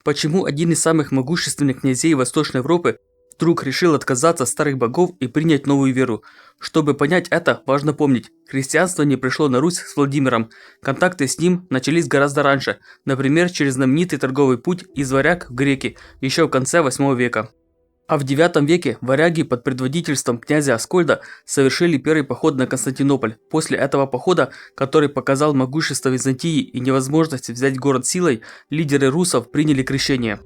Почему один из самых могущественных князей Восточной Европы вдруг решил отказаться от старых богов и принять новую веру? Чтобы понять это, важно помнить, христианство не пришло на Русь с Владимиром. Контакты с ним начались гораздо раньше, например, через знаменитый торговый путь из варяг в греки еще в конце 8 века. А в IX веке варяги под предводительством князя Аскольда совершили первый поход на Константинополь. После этого похода, который показал могущество Византии и невозможность взять город силой, лидеры русов приняли крещение.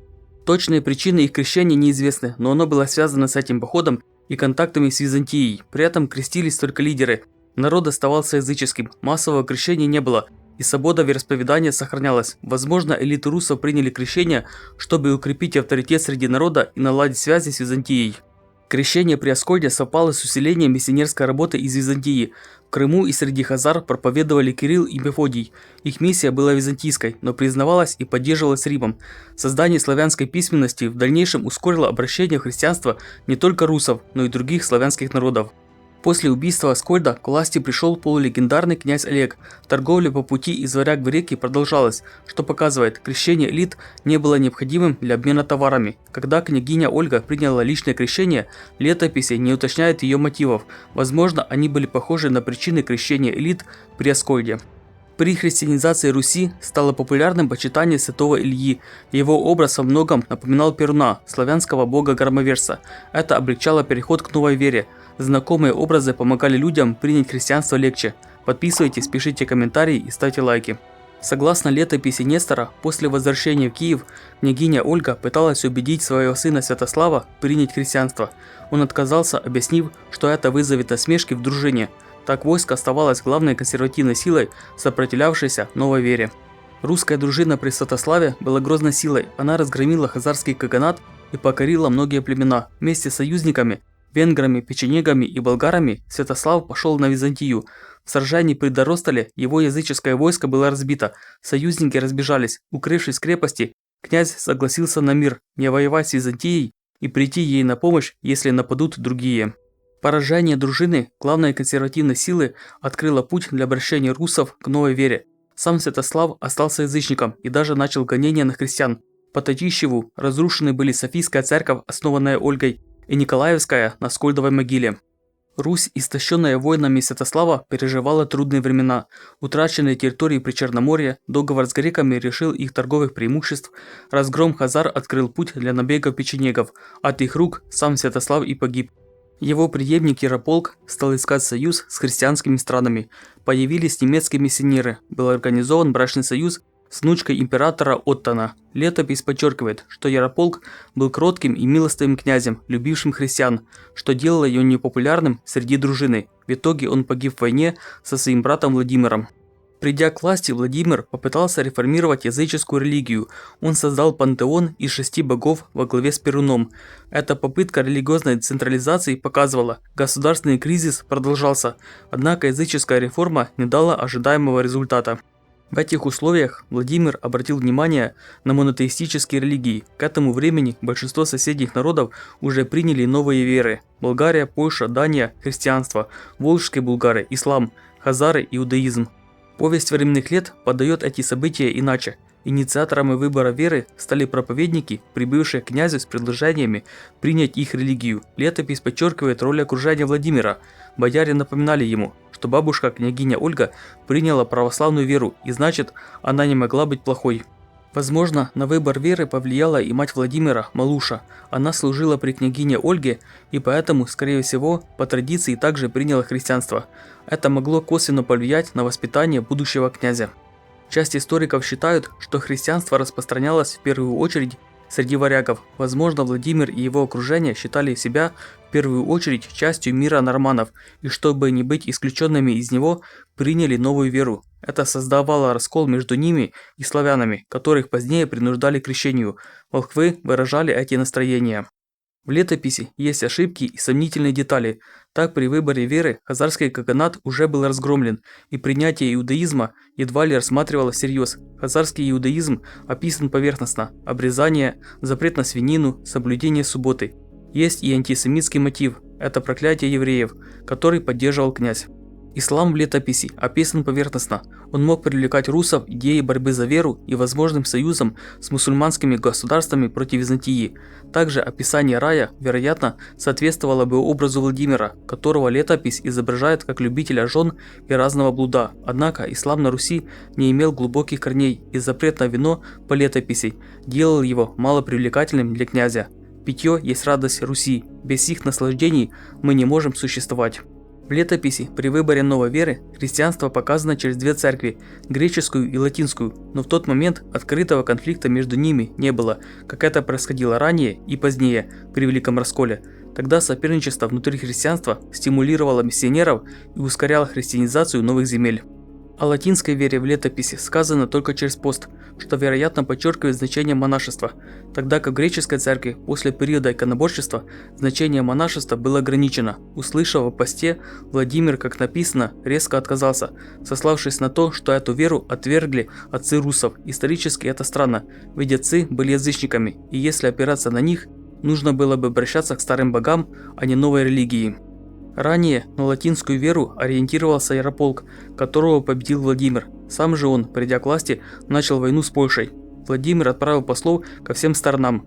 Точные причины их крещения неизвестны, но оно было связано с этим походом и контактами с Византией. При этом крестились только лидеры. Народ оставался языческим, массового крещения не было, и свобода вероисповедания сохранялась. Возможно, элиты русов приняли крещение, чтобы укрепить авторитет среди народа и наладить связи с Византией. Крещение при Аскольде совпало с усилением миссионерской работы из Византии. В Крыму и среди хазар проповедовали Кирилл и Мефодий. Их миссия была византийской, но признавалась и поддерживалась Римом. Создание славянской письменности в дальнейшем ускорило обращение в христианство не только русов, но и других славянских народов. После убийства Аскольда к власти пришел полулегендарный князь Олег. Торговля по пути из варяг в реки продолжалась, что показывает, крещение элит не было необходимым для обмена товарами. Когда княгиня Ольга приняла личное крещение, летописи не уточняют ее мотивов. Возможно, они были похожи на причины крещения элит при Аскольде. При христианизации Руси стало популярным почитание святого Ильи. Его образ во многом напоминал Перуна, славянского бога-громоверца. Это облегчало переход к новой вере. Знакомые образы помогали людям принять христианство легче. Подписывайтесь, пишите комментарии и ставьте лайки. Согласно летописи Нестора, после возвращения в Киев, княгиня Ольга пыталась убедить своего сына Святослава принять христианство. Он отказался, объяснив, что это вызовет насмешки в дружине. Так войско оставалось главной консервативной силой, сопротивлявшейся новой вере. Русская дружина при Святославе была грозной силой. Она разгромила хазарский каганат и покорила многие племена. Вместе с союзниками, венграми, печенегами и болгарами, Святослав пошел на Византию. В сражении при Доростоле его языческое войско было разбито, союзники разбежались. Укрывшись в крепости, князь согласился на мир, не воевать с Византией и прийти ей на помощь, если нападут другие. Поражение дружины главной консервативной силы открыло путь для обращения русов к новой вере. Сам Святослав остался язычником и даже начал гонения на христиан. По Татищеву разрушены были Софийская церковь, основанная Ольгой, и Николаевская на Скольдовой могиле. Русь, истощенная войнами Святослава, переживала трудные времена. Утраченные территории Причерноморья, договор с греками решил их торговых преимуществ, разгром хазар открыл путь для набегов печенегов, от их рук сам Святослав и погиб. Его преемник Ярополк стал искать союз с христианскими странами. Появились немецкие миссионеры, был организован брачный союз с внучкой императора Оттона. Летопись подчеркивает, что Ярополк был кротким и милостивым князем, любившим христиан, что делало его непопулярным среди дружины. В итоге он погиб в войне со своим братом Владимиром. Придя к власти, Владимир попытался реформировать языческую религию. Он создал пантеон из 6 богов во главе с Перуном. Эта попытка религиозной децентрализации показывала, государственный кризис продолжался, однако языческая реформа не дала ожидаемого результата. В этих условиях Владимир обратил внимание на монотеистические религии. К этому времени большинство соседних народов уже приняли новые веры. Болгария, Польша, Дания – христианство, волжские булгары – ислам, хазары – иудаизм. Повесть временных лет подает эти события иначе. Инициаторами выбора веры стали проповедники, прибывшие к князю с предложениями принять их религию. Летопись подчеркивает роль окружения Владимира. Бояре напоминали ему, что бабушка, княгиня Ольга, приняла православную веру, и значит, она не могла быть плохой. Возможно, на выбор веры повлияла и мать Владимира, Малуша. Она служила при княгине Ольге и поэтому, скорее всего, по традиции также приняла христианство. Это могло косвенно повлиять на воспитание будущего князя. Часть историков считают, что христианство распространялось в первую очередь среди варягов. Возможно, Владимир и его окружение считали себя в первую очередь частью мира норманнов, и чтобы не быть исключенными из него, приняли новую веру. Это создавало раскол между ними и славянами, которых позднее принуждали к крещению. Волхвы выражали эти настроения. В летописи есть ошибки и сомнительные детали. Так, при выборе веры хазарский каганат уже был разгромлен, и принятие иудаизма едва ли рассматривалось всерьез. Хазарский иудаизм описан поверхностно: обрезание, запрет на свинину, соблюдение субботы. Есть и антисемитский мотив – это проклятие евреев, который поддерживал князь. Ислам в летописи описан поверхностно. Он мог привлекать русов идеей борьбы за веру и возможным союзом с мусульманскими государствами против Византии. Также описание рая, вероятно, соответствовало бы образу Владимира, которого летопись изображает как любителя жен и разного блуда. Однако ислам на Руси не имел глубоких корней, и запрет на вино по летописи делал его малопривлекательным для князя. Питье есть радость Руси, без их наслаждений мы не можем существовать. В летописи при выборе новой веры христианство показано через две церкви – греческую и латинскую, но в тот момент открытого конфликта между ними не было, как это происходило ранее и позднее при Великом Расколе. Тогда соперничество внутри христианства стимулировало миссионеров и ускоряло христианизацию новых земель. О латинской вере в летописи сказано только через пост, что вероятно подчеркивает значение монашества, тогда как в греческой церкви после периода иконоборчества значение монашества было ограничено. Услышав о посте, Владимир, как написано, резко отказался, сославшись на то, что эту веру отвергли отцы русов. Исторически это странно, ведь отцы были язычниками, и если опираться на них, нужно было бы обращаться к старым богам, а не новой религии. Ранее на латинскую веру ориентировался Ярополк, которого победил Владимир. Сам же он, придя к власти, начал войну с Польшей. Владимир отправил послов ко всем сторонам.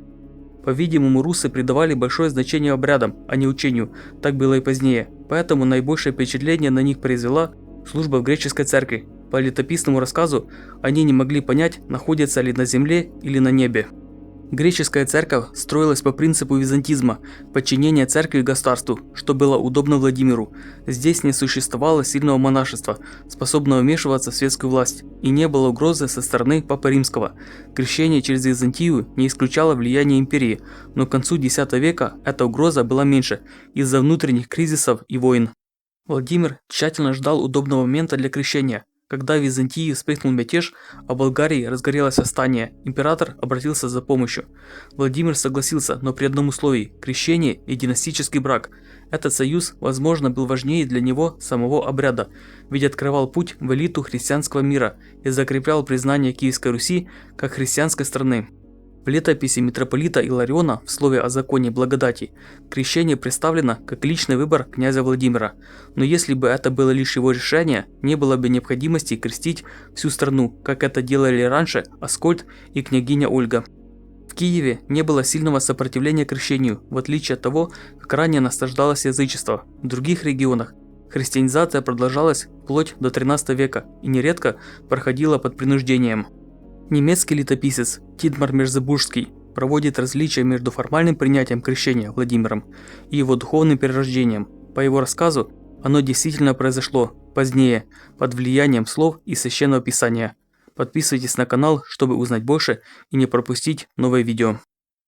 По-видимому, русы придавали большое значение обрядам, а не учению, так было и позднее. Поэтому наибольшее впечатление на них произвела служба в греческой церкви. По летописному рассказу они не могли понять, находятся ли на земле или на небе. Греческая церковь строилась по принципу византизма – подчинения церкви государству, что было удобно Владимиру. Здесь не существовало сильного монашества, способного вмешиваться в светскую власть, и не было угрозы со стороны Папы Римского. Крещение через Византию не исключало влияние империи, но к концу X века эта угроза была меньше из-за внутренних кризисов и войн. Владимир тщательно ждал удобного момента для крещения. Когда в Византии вспыхнул мятеж, а в Болгарии разгорелось восстание, император обратился за помощью. Владимир согласился, но при одном условии – крещение и династический брак. Этот союз, возможно, был важнее для него самого обряда, ведь открывал путь в элиту христианского мира и закреплял признание Киевской Руси как христианской страны. В летописи митрополита Илариона в слове о законе благодати крещение представлено как личный выбор князя Владимира, но если бы это было лишь его решение, не было бы необходимости крестить всю страну, как это делали раньше Аскольд и княгиня Ольга. В Киеве не было сильного сопротивления крещению, в отличие от того, как ранее насаждалось язычество. В других регионах христианизация продолжалась вплоть до XIII века и нередко проходила под принуждением. Немецкий летописец Титмар Мерзебургский проводит различия между формальным принятием крещения Владимиром и его духовным перерождением. По его рассказу, оно действительно произошло позднее, под влиянием слов из Священного Писания. Подписывайтесь на канал, чтобы узнать больше и не пропустить новые видео.